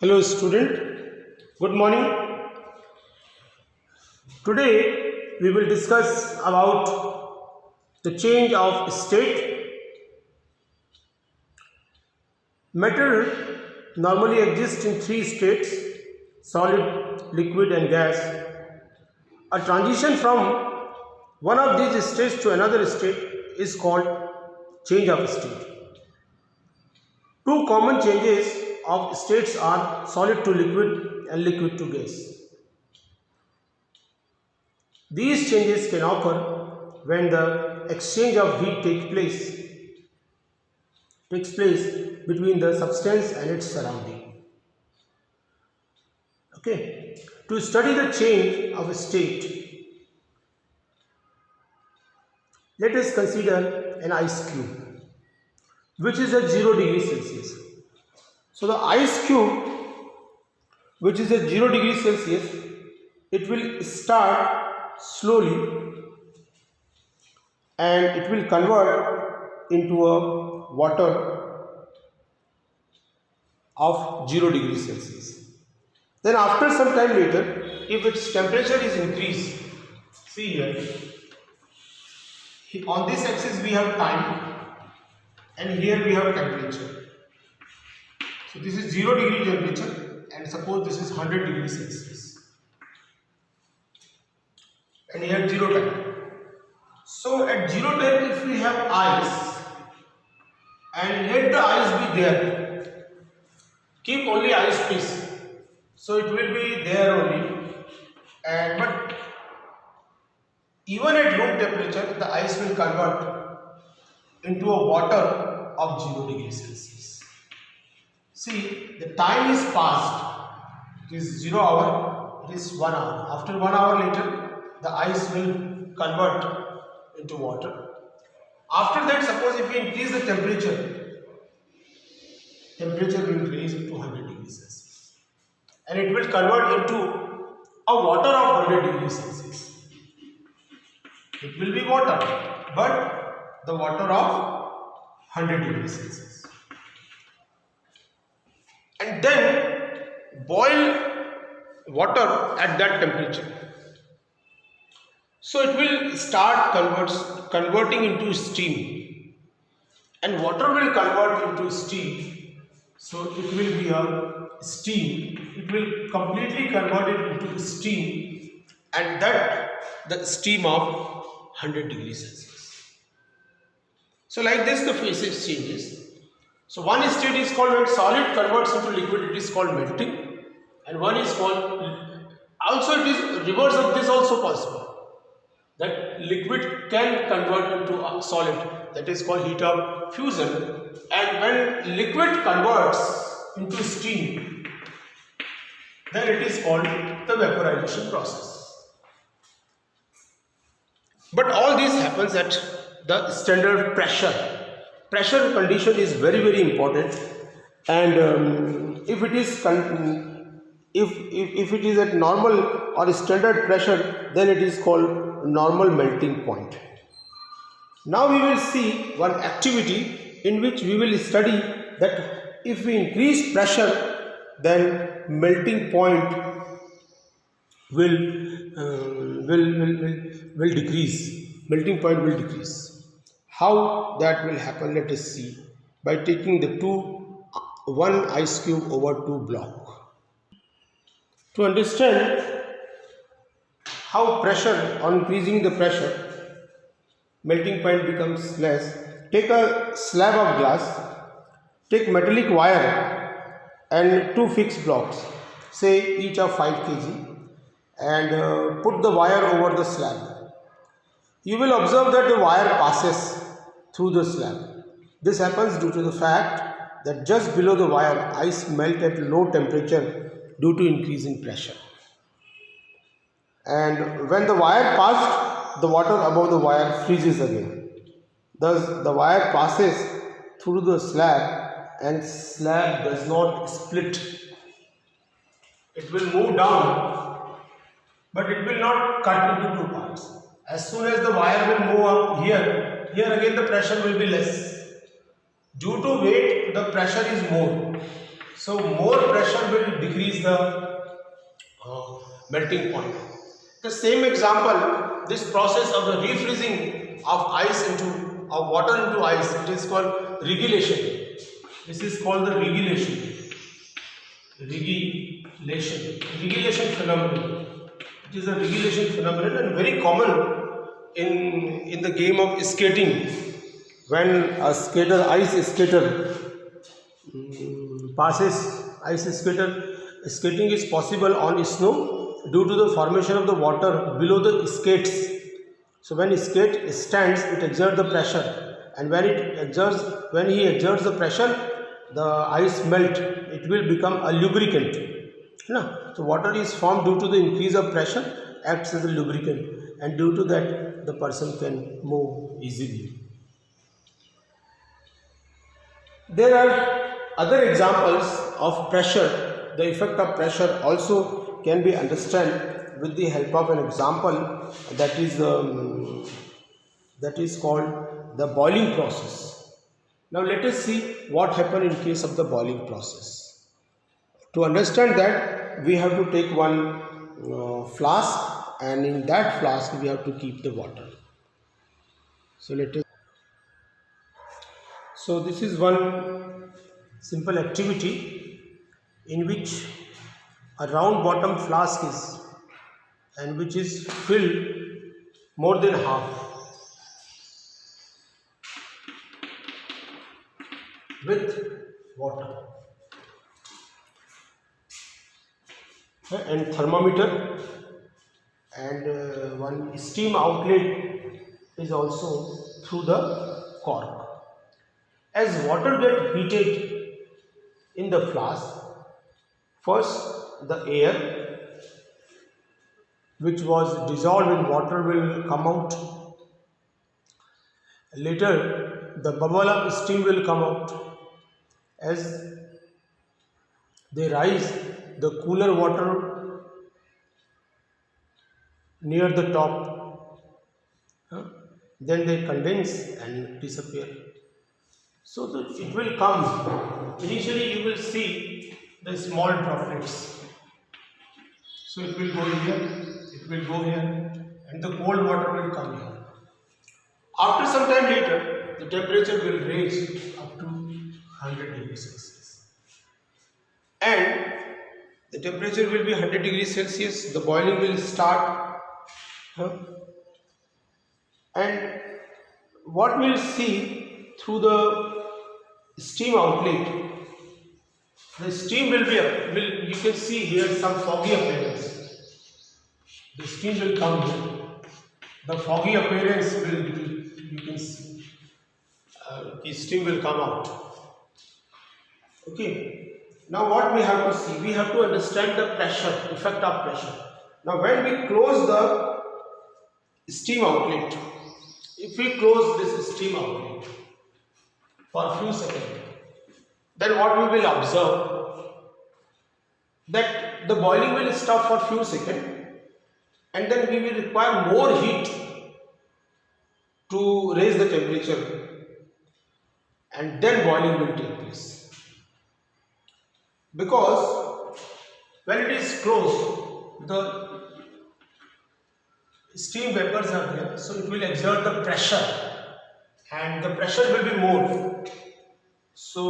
Hello student, good morning. Today we will discuss about the change of state. Matter normally exists in three states: solid, liquid and gas. A transition from one of these states to another state is called change of state. Two common changes of states are solid to liquid and liquid to gas. These changes can occur when the exchange of heat takes place between the substance and its surrounding. Okay. To study the change of a state, let us consider an ice cube which is at 0 degrees Celsius. So the ice cube which is at 0 degrees Celsius, it will start slowly and it will convert into a water of 0 degrees Celsius. Then after some time later, if its temperature is increased, see here, on this axis we have time and here we have temperature. So this is 0 degree temperature and suppose this is 100 degrees Celsius and here 0 time. So at 0 time if we have ice and let the ice be there, keep only ice piece, so it will be there only, and but even at room temperature the ice will convert into a water of 0 degrees Celsius. See, the time is passed, it is 0 hour, it is 1 hour. After 1 hour later, the ice will convert into water. After that, suppose if we increase the temperature will increase to 100 degrees Celsius. And it will convert into a water of 100 degrees Celsius. It will be water, but the water of 100 degrees Celsius. And then boil water at that temperature. So it will start converting into steam, and water will convert into steam. So it will be a steam. It will completely convert it into steam, and that the steam of 100 degrees Celsius. So like this the phases changes. So one state is called when solid converts into liquid, it is called melting, and one is called, also it is reverse of this also possible, that liquid can convert into a solid, that is called heat of fusion, and when liquid converts into steam, then it is called the vaporization process. But all this happens at the standard pressure. Pressure condition is very important, and if it is if it is at normal or standard pressure, then it is called normal melting point. Now we will see one activity in which we will study that if we increase pressure, then melting point will decrease. Melting point will decrease. How that will happen, let us see by taking the one ice cube over two blocks. To understand how pressure, on increasing the pressure, melting point becomes less, take a slab of glass, take metallic wire and two fixed blocks, say each of 5 kg, and put the wire over the slab. You will observe that the wire passes through the slab. This happens due to the fact that just below the wire ice melt at low temperature due to increase in pressure. And when the wire passed, the water above the wire freezes again. Thus the wire passes through the slab and slab does not split. It will move down, but it will not cut into two parts. As soon as the wire will move up here again the pressure will be less. Due to weight, the pressure is more. So more pressure will decrease the melting point. The same example, this process of the refreezing of water into ice, it is called regulation. This is called the regulation phenomenon. It is a regulation phenomenon and very common in the game of skating. When a ice skater passes skating is possible on snow due to the formation of the water below the skates. So when skate stands, it exerts the pressure, and when he exerts the pressure, the ice melt. It will become a lubricant. So water is formed due to the increase of pressure, acts as a lubricant, and due to that the person can move easily. There are other examples of pressure. The effect of pressure also can be understood with the help of an example that is called the boiling process. Now let us see what happened in case of the boiling process. To understand that, we have to take one flask, and in that flask we have to keep the water. So this is one simple activity in which a round bottom flask is, and which is filled more than half with water, and thermometer, and one steam outlet is also through the cork. As water gets heated in the flask, first the air which was dissolved in water will come out. Later the bubble of steam will come out. As they rise, the cooler water near the top, then they condense and disappear. So it will come. Initially you will see the small droplets. So it will go here, it will go here, and the cold water will come here. After some time later, the temperature will raise up to 100 degrees Celsius. And the temperature will be 100 degrees Celsius, the boiling will start. And what we will see through the steam outlet, the steam will be, you can see here some foggy appearance. The steam will come here. The foggy appearance will, you can see, the steam will come out. Okay. Now what we have to see? We have to understand the pressure, effect of pressure. Now when we close the steam outlet, if we close this steam outlet for a few seconds, then what we will observe, that the boiling will stop for a few seconds, and then we will require more heat to raise the temperature, and then boiling will take place. Because when it is closed, the steam vapors are there, so it will exert the pressure, and the pressure will be more. So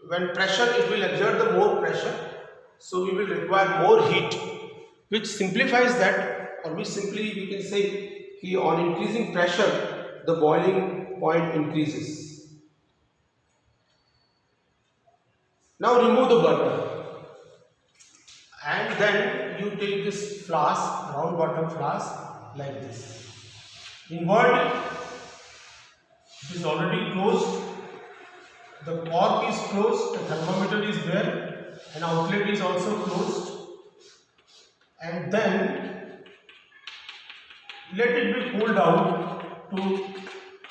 when pressure, it will exert the more pressure, so we will require more heat, which simplifies that, or we can say on increasing pressure, the boiling point increases. Now remove the burner, and then you take this flask, round bottom flask, like this. Invert it. It is already closed. The cork is closed, the thermometer is there, and outlet is also closed. And then let it be cooled down to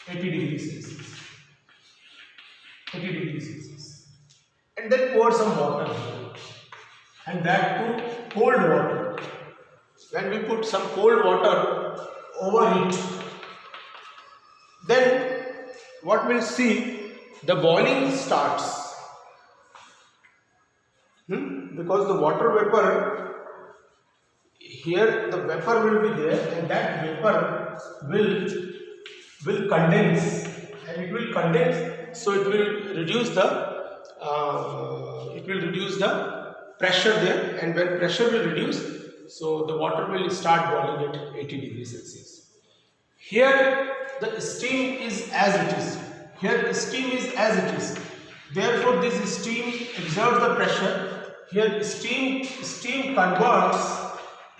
80 degrees Celsius. 80 degrees Celsius. And then pour some water, and that too cold water. When we put some cold water over it, then what we'll see, the boiling starts. Because the water vapor, here the vapor will be there, and that vapor will condense, and it will condense, so it will reduce the pressure there, and when pressure will reduce, so the water will start boiling at 80 degrees Celsius. Here the steam is as it is. Here steam is as it is. Therefore, this steam exerts the pressure. Here steam converts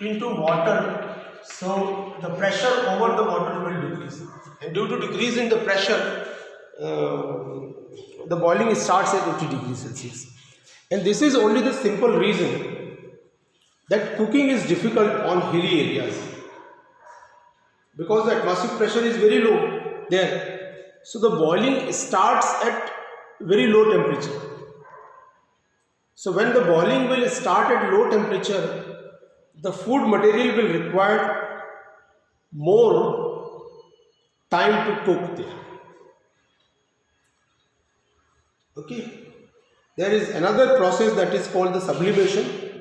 into water. So the pressure over the water will decrease. And due to decrease in the pressure, the boiling starts at 80 degrees Celsius. And this is only the simple reason that cooking is difficult on hilly areas, because the atmospheric pressure is very low there. So the boiling starts at very low temperature. So when the boiling will start at low temperature, the food material will require more time to cook there. Okay. There is another process that is called the sublimation.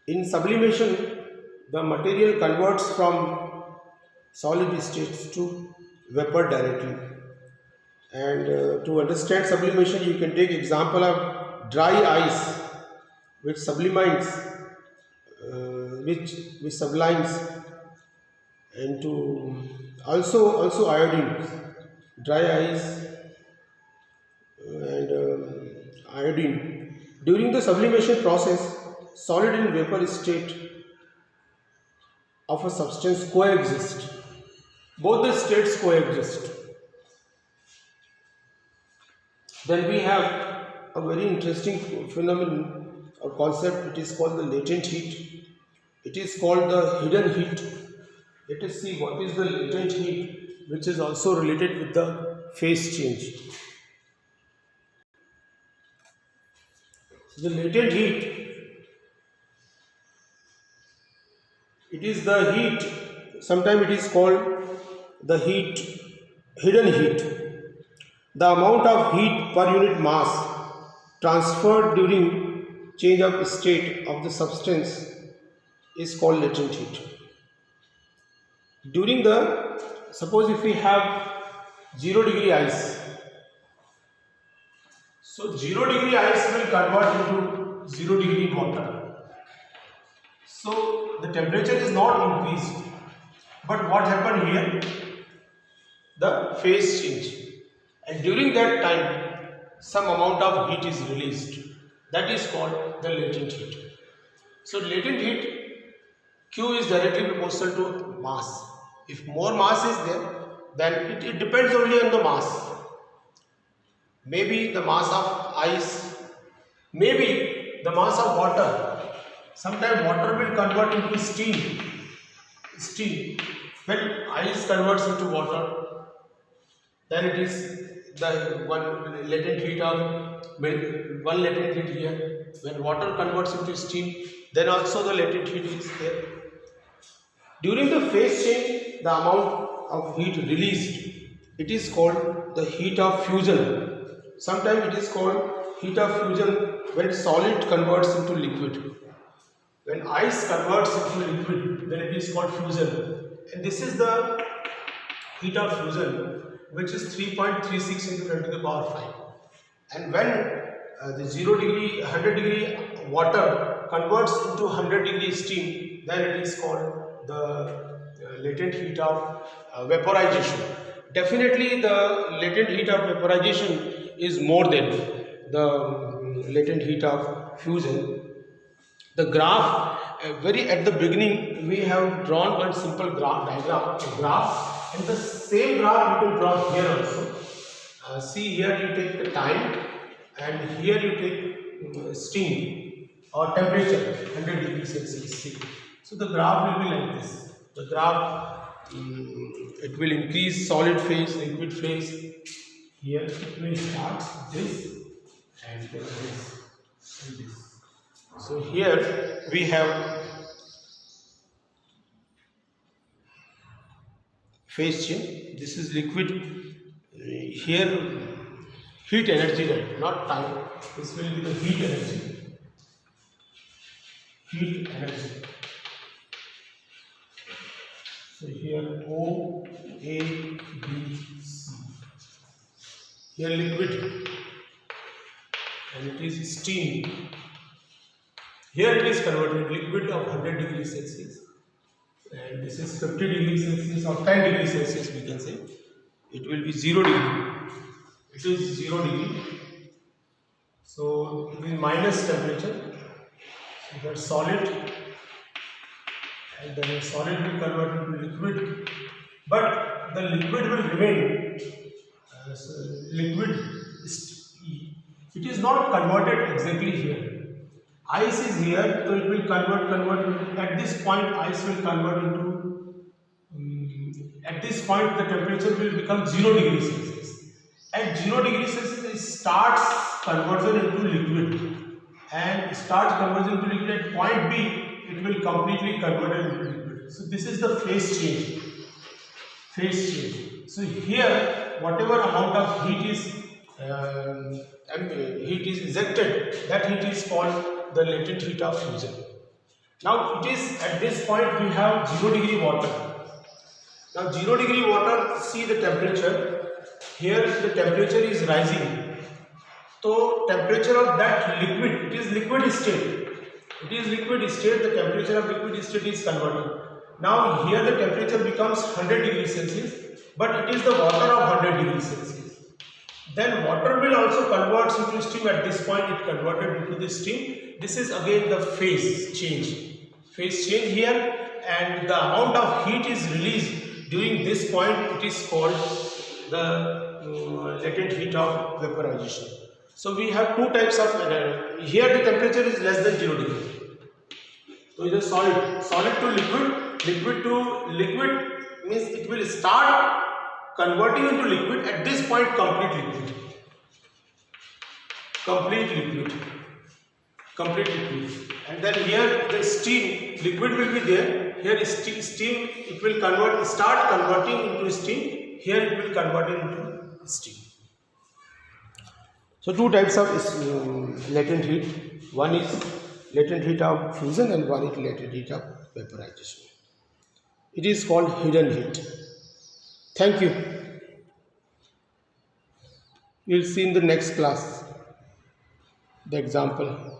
In sublimation, the material converts from solid states to vapor directly. And to understand sublimation, you can take example of dry ice, which sublimes, which sublimes, and to also iodine, dry ice and iodine. During the sublimation process, solid and vapor state of a substance coexist. Both the states coexist. Then we have a very interesting phenomenon or concept. It is called the latent heat. It is called the hidden heat. Let us see what is the latent heat, which is also related with the phase change. So the latent heat, it is the heat, sometimes it is called the hidden heat. The amount of heat per unit mass transferred during change of state of the substance is called latent heat. During suppose if we have 0 degree ice, so 0 degree ice will convert into 0 degree water. So the temperature is not increased, but what happened here? The phase change, and during that time some amount of heat is released. That is called the latent heat. So latent heat, Q is directly proportional to mass. If more mass is there, then it depends only on the mass. Maybe the mass of ice, maybe the mass of water. Sometimes water will convert into steam. When ice converts into water, then it is the one latent heat here. When water converts into steam, then also the latent heat is there. During the phase change, the amount of heat released, it is called the heat of fusion. Sometimes it is called heat of fusion when solid converts into liquid. When ice converts into liquid, then it is called fusion. And this is the heat of fusion, which is 3.36 into 10 to the power 5. And when the 0 degree, 100 degree water converts into 100 degree steam, then it is called the latent heat of vaporization. Definitely the latent heat of vaporization is more than the latent heat of fusion. The graph, very at the beginning, we have drawn one simple graph, and the same graph you can draw here also. See, here you take the time, and here you take steam or temperature, 100 degrees Celsius. So the graph will be like this. The graph, it will increase solid phase, liquid phase. Here it will start this and then this and this. So here we have phase change. This is liquid. Here heat energy, right? Not time. This will be the heat energy. heat energy. So here O, A, B, C. Here liquid and it is steam. Here it is converted liquid of 100 degrees Celsius and this is 50 degrees Celsius or 10 degrees Celsius we can say. It will be 0 degree. It is 0 degree. So it is minus temperature. So here solid and then solid will convert into liquid, but the liquid will remain as liquid. It is not converted exactly here. Ice is here, so it will convert. At this point, ice will convert into. At this point, the temperature will become 0 degrees Celsius. At 0 degrees Celsius, it starts conversion into liquid, and starts conversion into liquid. At point B, it will completely convert into liquid. So this is the phase change. Phase change. So here, whatever amount of heat is ejected, that heat is called the latent heat of fusion. Now it is at this point we have 0 degree water. Now 0 degree water, see the temperature. Here the temperature is rising. So temperature of that liquid, it is liquid state. It is liquid state, the temperature of liquid state is converted. Now here the temperature becomes 100 degrees Celsius, but it is the water of 100 degrees Celsius. Then water will also convert into steam. At this point it converted into the steam. This is again the phase change. Phase change here, and the amount of heat is released during this point, it is called the latent heat of vaporization. So we have two types of here the temperature is less than 0 degree. So it is solid to liquid, liquid to liquid means it will start converting into liquid. At this point, complete liquid, and then here the steam liquid will be there. Here is steam, it will start converting into steam. Here it will convert into steam. So two types of latent heat. One is latent heat of fusion and one is latent heat of vaporization. It is called hidden heat. Thank you. We will see in the next class the example.